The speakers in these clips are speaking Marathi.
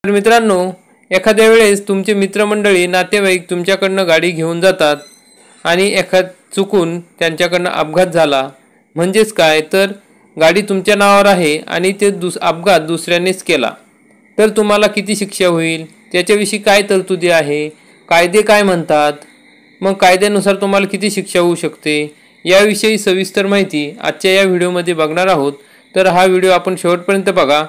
तर मित्रांनो, एखाद्या वेळेस तुमचे मित्रमंडळी नातेवाईक तुमच्याकडनं गाडी घेऊन जातात आणि चुकून त्यांच्याकडनं अपघात झाला, म्हणजेच काय तर गाडी तुमच्या नावावर आहे आणि ते अपघात दुसऱ्यानेच केला, तर तुम्हाला किती शिक्षा होईल, त्याच्याविषयी काय तरतुदी आहे, कायदे काय म्हणतात, मग कायद्यानुसार तुम्हाला किती शिक्षा होऊ शकते, याविषयी सविस्तर माहिती आजच्या या व्हिडिओमध्ये बघणार आहोत. तर हा व्हिडिओ आपण शेवटपर्यंत बघा.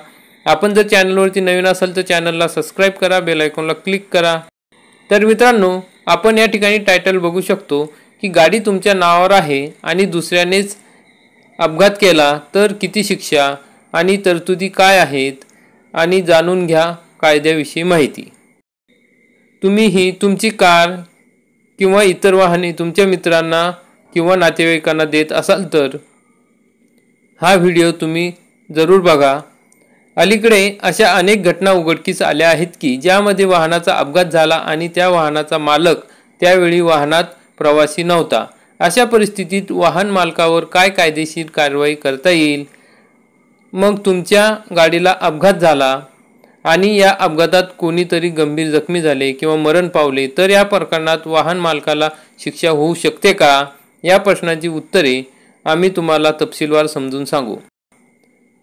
आपण जर चॅनलवरती नवीन असाल तर चॅनलला सबस्क्राईब करा, बेल आयकॉनला क्लिक करा. तर मित्रांनो, आपण या ठिकाणी टायटल बघू शकतो की गाडी तुमच्या नावावर आहे आणि दुसऱ्यानेच अपघात केला तर किती शिक्षा आणि तरतुदी काय आहेत आणि जाणून घ्या कायद्याविषयी माहिती. तुम्हीही तुमची कार किंवा इतर वाहने तुमच्या मित्रांना किंवा नातेवाईकांना देत असाल तर हा व्हिडिओ तुम्ही जरूर बघा. अलीकडे अशा अनेक घटना उघडकीस आल्या आहेत की ज्यामध्ये वाहनाचा अपघात झाला आणि त्या वाहनाचा मालक त्यावेळी वाहनात प्रवासी नव्हता. अशा परिस्थितीत वाहन मालकावर काय कायदेशीर कारवाई करता येईल. मग तुमच्या गाडीला अपघात झाला आणि या अपघातात कोणीतरी गंभीर जखमी झाले किंवा मरण पावले तर या प्रकरणात वाहन मालकाला शिक्षा होऊ शकते का, या प्रश्नाची उत्तरे आम्ही तुम्हाला तपशीलवार समजून सांगू.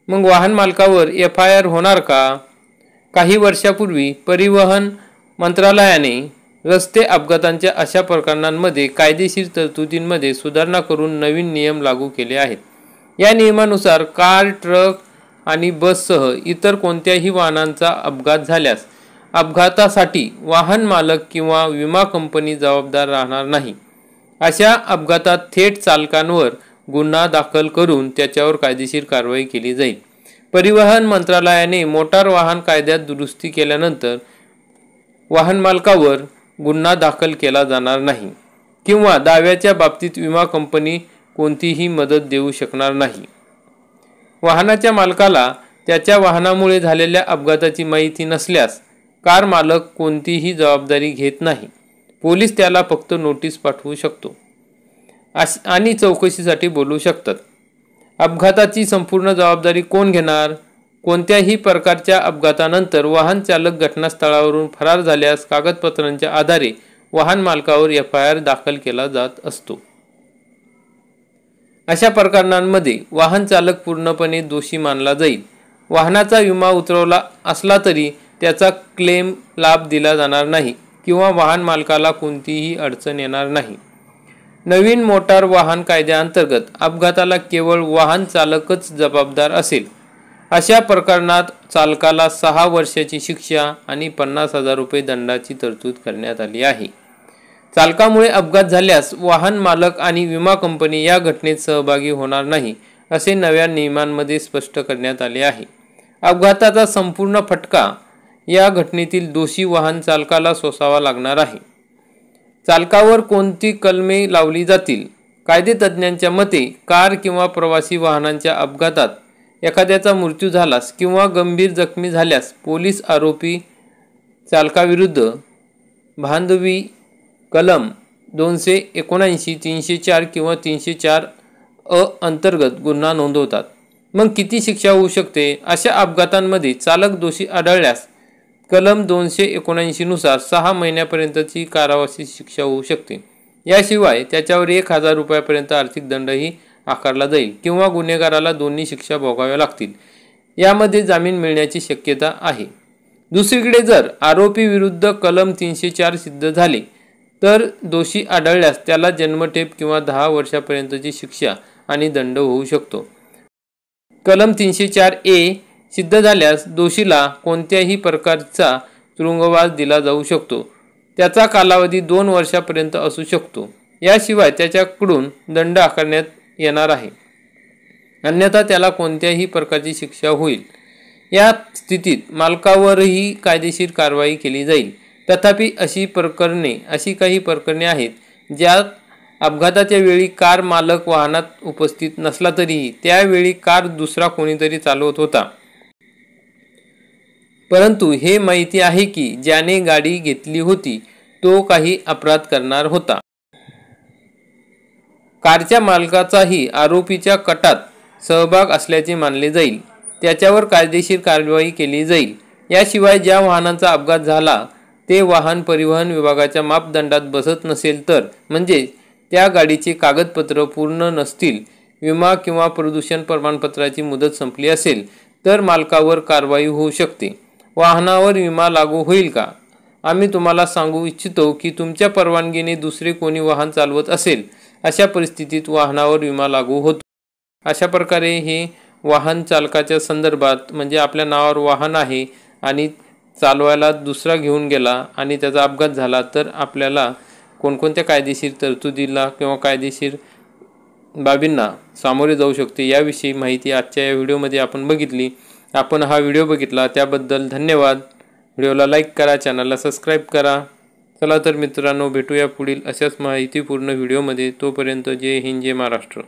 मग वाहन मालकावर FIR होणार का? काही वर्षापूर्वी परिवहन मंत्रालयाने रस्ते अपघातांच्या अशा प्रकरणांमध्ये कायदेशीर तरतुदींमध्ये सुधारणा करून नवीन नियम लागू केले आहेत. या नियमानुसार कार, ट्रक आणि बससह इतर कोणत्याही वाहनांचा अपघात झाल्यास अपघातासाठी वाहन मालक किंवा विमा कंपनी जबाबदार राहणार नाही. अशा अपघातात थेट चालकांवर गुन्हा दाखल करून त्याच्यावर कायदेशीर कारवाई केली जाईल. परिवहन मंत्रालयाने मोटार वाहन कायद्यात दुरुस्ती केल्यानंतर वाहन मालकावर गुन्हा दाखल केला जाणार नाही किंवा दाव्याच्या बाबतीत विमा कंपनी कोणतीही मदत देऊ शकणार नाही. वाहनाच्या मालकाला त्याच्या वाहनामुळे झालेल्या अपघाताची माहिती नसल्यास कार मालक कोणतीही जबाबदारी घेत नाही. पोलीस त्याला फक्त नोटीस पाठवू शकतो आणि चौकशीसाठी बोलवू शकतात. अपघाताची संपूर्ण जबाबदारी कोण घेणार? कोणत्याही प्रकारच्या अपघातानंतर वाहन चालक घटनास्थळावरून फरार झाल्यास कागदपत्रांच्या आधारे वाहन मालकावर FIR दाखल केला जात असतो. अशा प्रकरणांमध्ये वाहन चालक पूर्णपणे दोषी मानला जाईल. वाहनाचा विमा उतरवला असला तरी त्याचा क्लेम लाभ दिला जाणार नाही किंवा वाहन मालकाला कोणतीही अडचण येणार नाही. नवीन मोटार वाहन कायद्याअंतर्गत अपघाताला केवळ वाहन चालकच जबाबदार असेल. अशा प्रकरणात चालकाला 6 वर्षाची शिक्षा आणि 50,000 रुपये दंडाची तरतूद करण्यात आली आहे. चालकामुळे अपघात झाल्यास वाहन मालक आणि विमा कंपनी या घटनेत सहभागी होणार नाही असे नव्या नियमांमध्ये स्पष्ट करण्यात आले आहे. अपघाताचा संपूर्ण फटका या घटनेतील दोषी वाहन चालकाला सोसावा लागणार आहे. चालकावर कोणती कलमे लावली जातील? कायदेतज्ञांच्या मते कार किंवा प्रवासी वाहनांच्या अपघातात एखाद्याचा मृत्यू झाल्यास किंवा गंभीर जखमी झाल्यास पोलीस आरोपी चालकाविरुद्ध भांडवी कलम 279, 304 किंवा 304 अंतर्गत गुन्हा नोंदवतात. मग किती शिक्षा होऊ शकते? अशा अपघातांमध्ये चालक दोषी आढळल्यास कलम 279 नुसार 6 महिन्यापर्यंतची कारावासाची शिक्षा होऊ शकते. याशिवाय त्याच्यावर 1,000 रुपयापर्यंत आर्थिक दंडही आकारला जाईल किंवा गुन्हेगाराला दोन्ही शिक्षा भोगाव्या लागतील. यामध्ये जामीन मिळण्याची शक्यता आहे. दुसरीकडे जर आरोपी विरुद्ध कलम 304 सिद्ध झाले तर दोषी आढळल्यास त्याला जन्मठेप किंवा 10 वर्षापर्यंतची शिक्षा आणि दंड होऊ शकतो. कलम 304A सिद्ध झाल्यास दोषीला कोणत्याही प्रकारचा तुरुंगवास दिला जाऊ शकतो. त्याचा कालावधी 2 वर्षापर्यंत असू शकतो. याशिवाय त्याच्याकडून दंड आकारण्यात येणार आहे, अन्यथा त्याला कोणत्याही प्रकारची शिक्षा होईल. या स्थितीत मालकावरही कायदेशीर कारवाई केली जाईल. तथापि अशी काही प्रकरणे आहेत ज्यात अपघाताच्या वेळी कार मालक वाहनात उपस्थित नसला तरीही त्यावेळी कार दुसरा कोणीतरी चालवत होता, परंतु हे माहिती आहे की ज्याने गाडी घेतली होती तो काही अपराध करणार होता. कारच्या मालकाचाही आरोपीच्या कटात सहभाग असल्याचे मानले जाईल. त्याच्यावर कायदेशीर कारवाई केली जाईल. याशिवाय ज्या वाहनांचा अपघात झाला ते वाहन परिवहन विभागाच्या मापदंडात बसत नसेल तर, म्हणजे त्या गाडीचे कागदपत्र पूर्ण नसतील, विमा किंवा प्रदूषण प्रमाणपत्राची मुदत संपली असेल तर मालकावर कारवाई होऊ शकते. वाहनावर विमा लागू होईल का? आम्ही तुम्हाला सांगू इच्छितो की तुमच्या परवानगीने दुसरे कोणी वाहन चालवत असेल अशा परिस्थितीत वाहनावर विमा लागू होतो. अशा प्रकारे हे वाहन चालकाच्या संदर्भात, म्हणजे आपल्या नावावर वाहन आहे आणि चालवायला दुसरा घेऊन गेला आणि त्याचा अपघात झाला तर आपल्याला कोणकोणत्या कायदेशीर तरतुदीला किंवा कायदेशीर बाबींना सामोरे जाऊ शकते याविषयी माहिती आजच्या या व्हिडिओमध्ये आपण बघितली. आपण हा व्हिडिओ बघितला त्याबद्दल धन्यवाद. व्हिडिओला लाईक करा, चॅनलला सबस्क्राईब करा. चला तर मित्रांनो, भेटूया पुढील अशाच माहितीपूर्ण व्हिडिओमध्ये. तोपर्यंत जय हिंद, जय महाराष्ट्र.